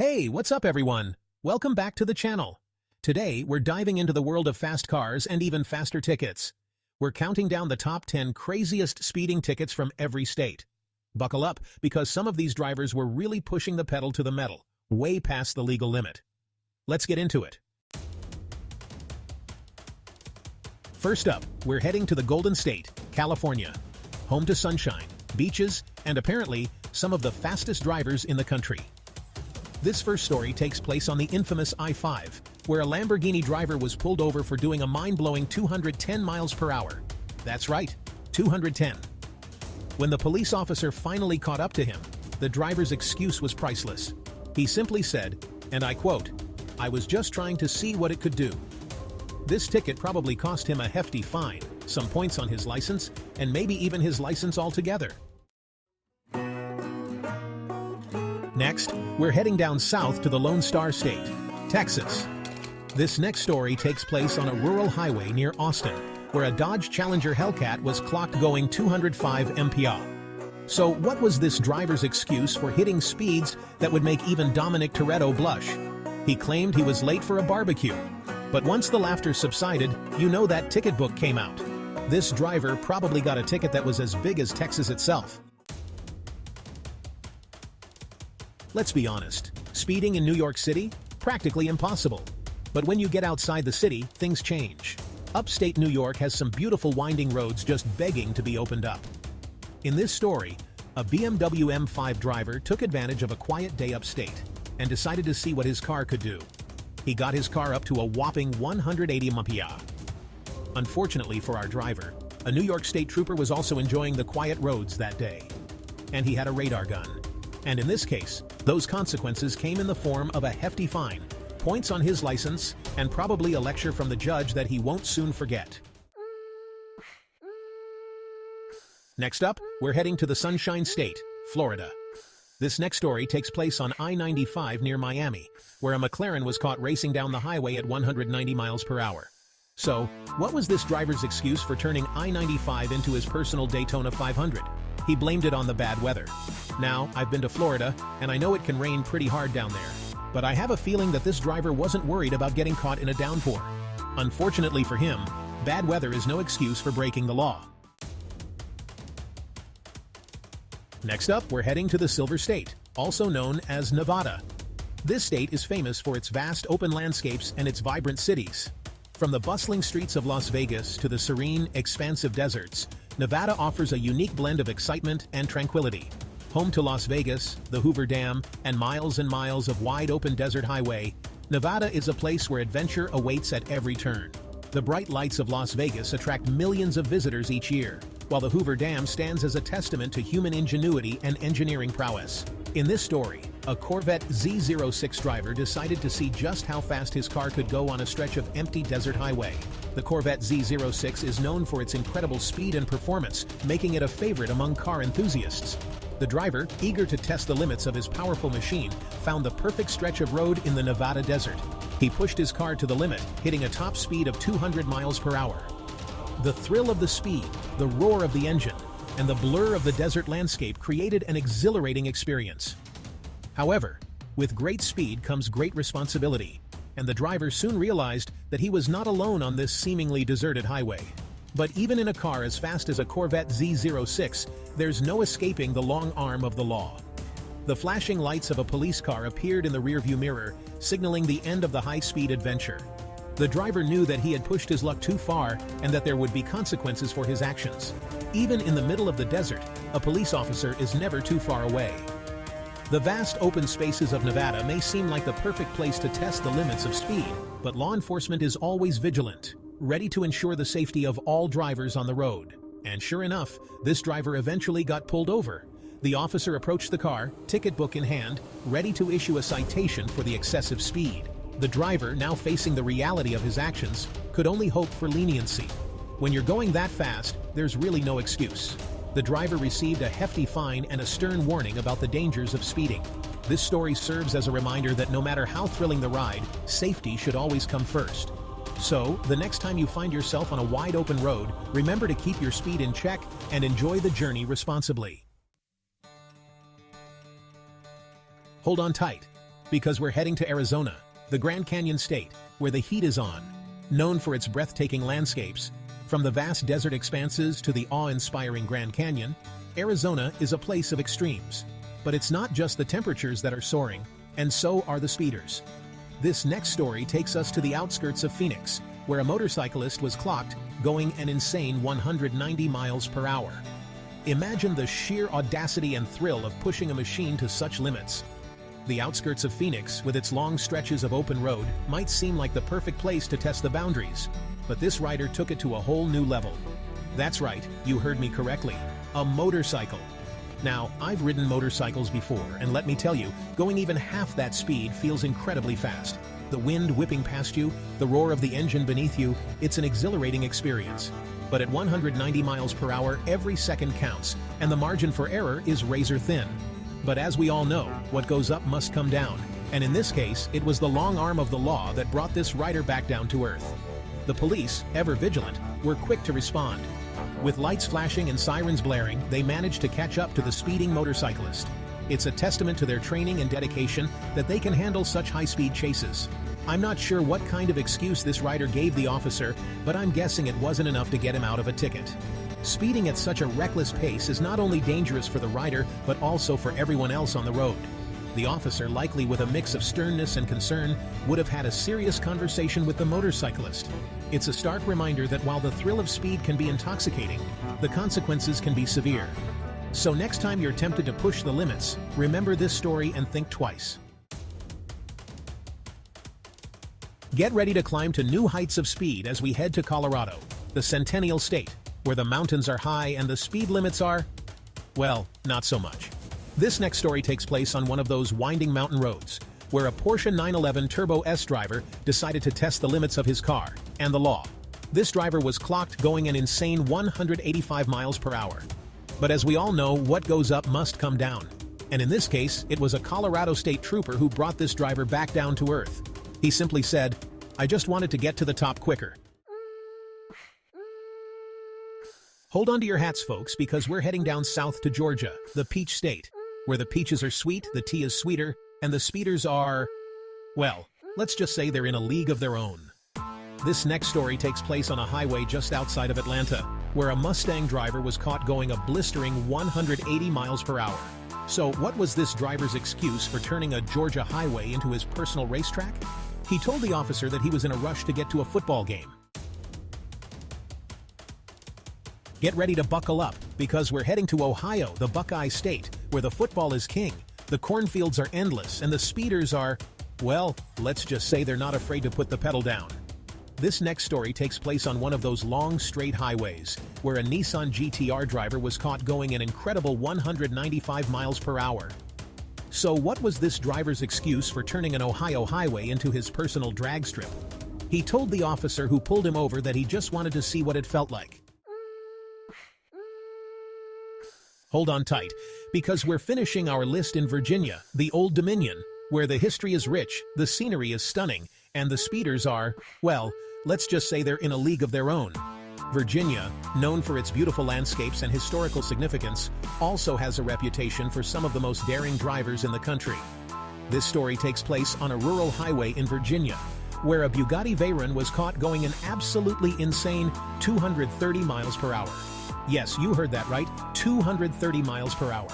Hey, what's up everyone? Welcome back to the channel. Today, we're diving into the world of fast cars and even faster tickets. We're counting down the top 10 craziest speeding tickets from every state. Buckle up, because some of these drivers were really pushing the pedal to the metal, way past the legal limit. Let's get into it. First up, we're heading to the Golden State, California, home to sunshine, beaches, and apparently, some of the fastest drivers in the country. This first story takes place on the infamous I-5, where a Lamborghini driver was pulled over for doing a mind-blowing 210 miles per hour. That's right, 210. When the police officer finally caught up to him, the driver's excuse was priceless. He simply said, and I quote, "I was just trying to see what it could do." This ticket probably cost him a hefty fine, some points on his license, and maybe even his license altogether. Next, we're heading down south to the Lone Star State, Texas. This next story takes place on a rural highway near Austin, where a Dodge Challenger Hellcat was clocked going 205 mph. So what was this driver's excuse for hitting speeds that would make even Dominic Toretto blush? He claimed he was late for a barbecue. But once the laughter subsided, you know that ticket book came out. This driver probably got a ticket that was as big as Texas itself. Let's be honest, speeding in New York City? Practically impossible. But when you get outside the city, things change. Upstate New York has some beautiful winding roads just begging to be opened up. In this story, a BMW M5 driver took advantage of a quiet day upstate and decided to see what his car could do. He got his car up to a whopping 180 mph. Unfortunately for our driver, a New York State trooper was also enjoying the quiet roads that day. And he had a radar gun. And in this case, those consequences came in the form of a hefty fine, points on his license, and probably a lecture from the judge that he won't soon forget. Next up, we're heading to the Sunshine State, Florida. This next story takes place on I-95 near Miami, where a McLaren was caught racing down the highway at 190 miles per hour. So, what was this driver's excuse for turning I-95 into his personal Daytona 500? He blamed it on the bad weather. Now, I've been to Florida, and I know it can rain pretty hard down there. But I have a feeling that this driver wasn't worried about getting caught in a downpour. Unfortunately for him, bad weather is no excuse for breaking the law. Next up, we're heading to the Silver State, also known as Nevada. This state is famous for its vast open landscapes and its vibrant cities. From the bustling streets of Las Vegas to the serene, expansive deserts, Nevada offers a unique blend of excitement and tranquility. Home to Las Vegas, the Hoover Dam, and miles of wide-open desert highway, Nevada is a place where adventure awaits at every turn. The bright lights of Las Vegas attract millions of visitors each year, while the Hoover Dam stands as a testament to human ingenuity and engineering prowess. In this story, a Corvette Z06 driver decided to see just how fast his car could go on a stretch of empty desert highway. The Corvette Z06 is known for its incredible speed and performance, making it a favorite among car enthusiasts. The driver, eager to test the limits of his powerful machine, found the perfect stretch of road in the Nevada desert. He pushed his car to the limit, hitting a top speed of 200 miles per hour. The thrill of the speed, the roar of the engine, and the blur of the desert landscape created an exhilarating experience. However, with great speed comes great responsibility, and the driver soon realized that he was not alone on this seemingly deserted highway. But even in a car as fast as a Corvette Z06, there's no escaping the long arm of the law. The flashing lights of a police car appeared in the rearview mirror, signaling the end of the high-speed adventure. The driver knew that he had pushed his luck too far and that there would be consequences for his actions. Even in the middle of the desert, a police officer is never too far away. The vast open spaces of Nevada may seem like the perfect place to test the limits of speed, but law enforcement is always vigilant, ready to ensure the safety of all drivers on the road. And sure enough, this driver eventually got pulled over. The officer approached the car, ticket book in hand, ready to issue a citation for the excessive speed. The driver, now facing the reality of his actions, could only hope for leniency. When you're going that fast, there's really no excuse. The driver received a hefty fine and a stern warning about the dangers of speeding. This story serves as a reminder that no matter how thrilling the ride, safety should always come first. So, the next time you find yourself on a wide-open road, remember to keep your speed in check and enjoy the journey responsibly. Hold on tight. Because we're heading to Arizona, the Grand Canyon state, where the heat is on. Known for its breathtaking landscapes, from the vast desert expanses to the awe-inspiring Grand Canyon, Arizona is a place of extremes. But it's not just the temperatures that are soaring, and so are the speeders. This next story takes us to the outskirts of Phoenix, where a motorcyclist was clocked going an insane 190 miles per hour. Imagine the sheer audacity and thrill of pushing a machine to such limits. The outskirts of Phoenix, with its long stretches of open road, might seem like the perfect place to test the boundaries, but this rider took it to a whole new level. That's right, you heard me correctly, a motorcycle. Now, I've ridden motorcycles before, and let me tell you, going even half that speed feels incredibly fast. The wind whipping past you, the roar of the engine beneath you, it's an exhilarating experience. But at 190 miles per hour, every second counts, and the margin for error is razor thin. But as we all know, what goes up must come down, and in this case, it was the long arm of the law that brought this rider back down to earth. The police, ever vigilant, were quick to respond. With lights flashing and sirens blaring, they managed to catch up to the speeding motorcyclist. It's a testament to their training and dedication that they can handle such high-speed chases. I'm not sure what kind of excuse this rider gave the officer, but I'm guessing it wasn't enough to get him out of a ticket. Speeding at such a reckless pace is not only dangerous for the rider, but also for everyone else on the road. The officer, likely with a mix of sternness and concern, would have had a serious conversation with the motorcyclist. It's a stark reminder that while the thrill of speed can be intoxicating, the consequences can be severe. So next time you're tempted to push the limits, remember this story and think twice. Get ready to climb to new heights of speed as we head to Colorado, the Centennial State, where the mountains are high and the speed limits are, well, not so much. This next story takes place on one of those winding mountain roads, where a Porsche 911 Turbo S driver decided to test the limits of his car and the law. This driver was clocked going an insane 185 miles per hour. But as we all know, what goes up must come down. And in this case, it was a Colorado state trooper who brought this driver back down to earth. He simply said, "I just wanted to get to the top quicker." Hold on to your hats, folks, because we're heading down south to Georgia, the Peach State, where the peaches are sweet, the tea is sweeter, and the speeders are, well, let's just say they're in a league of their own. This next story takes place on a highway just outside of Atlanta, where a Mustang driver was caught going a blistering 180 miles per hour. So what was this driver's excuse for turning a Georgia highway into his personal racetrack? He told the officer that he was in a rush to get to a football game. Get ready to buckle up, because we're heading to Ohio, the Buckeye State, where the football is king, the cornfields are endless, and the speeders are, well, let's just say they're not afraid to put the pedal down. This next story takes place on one of those long, straight highways, where a Nissan GTR driver was caught going an incredible 195 miles per hour. So what was this driver's excuse for turning an Ohio highway into his personal drag strip? He told the officer who pulled him over that he just wanted to see what it felt like. Hold on tight, because we're finishing our list in Virginia, the Old Dominion, where the history is rich, the scenery is stunning, and the speeders are, well, let's just say they're in a league of their own. Virginia, known for its beautiful landscapes and historical significance, also has a reputation for some of the most daring drivers in the country. This story takes place on a rural highway in Virginia, where a Bugatti Veyron was caught going an absolutely insane 230 miles per hour. Yes, you heard that right, 230 miles per hour.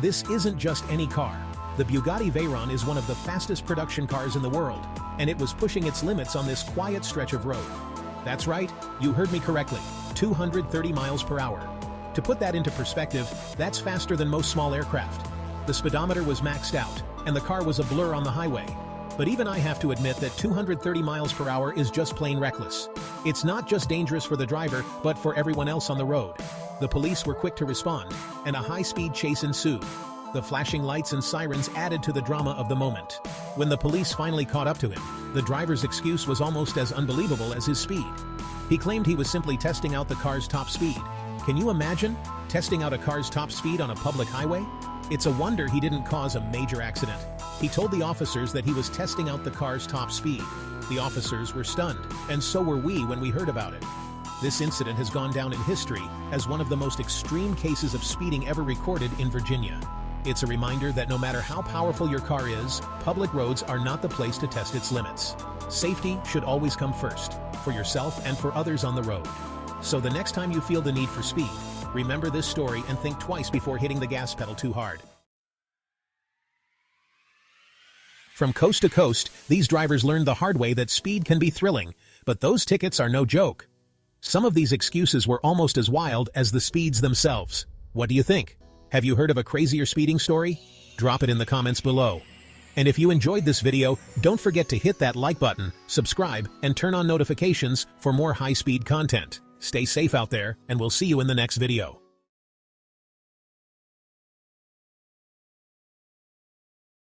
This isn't just any car. The Bugatti Veyron is one of the fastest production cars in the world, and it was pushing its limits on this quiet stretch of road. That's right, you heard me correctly, 230 miles per hour. To put that into perspective, that's faster than most small aircraft. The speedometer was maxed out, and the car was a blur on the highway. But even I have to admit that 230 miles per hour is just plain reckless. It's not just dangerous for the driver, but for everyone else on the road. The police were quick to respond, and a high-speed chase ensued. The flashing lights and sirens added to the drama of the moment. When the police finally caught up to him, the driver's excuse was almost as unbelievable as his speed. He claimed he was simply testing out the car's top speed. Can you imagine? Testing out a car's top speed on a public highway? It's a wonder he didn't cause a major accident. He told the officers that he was testing out the car's top speed. The officers were stunned, and so were we when we heard about it. This incident has gone down in history as one of the most extreme cases of speeding ever recorded in Virginia. It's a reminder that no matter how powerful your car is, public roads are not the place to test its limits. Safety should always come first, for yourself and for others on the road. So the next time you feel the need for speed, remember this story and think twice before hitting the gas pedal too hard. From coast to coast, these drivers learned the hard way that speed can be thrilling, but those tickets are no joke. Some of these excuses were almost as wild as the speeds themselves. What do you think? Have you heard of a crazier speeding story? Drop it in the comments below. And if you enjoyed this video, don't forget to hit that like button, subscribe, and turn on notifications for more high-speed content. Stay safe out there, and we'll see you in the next video.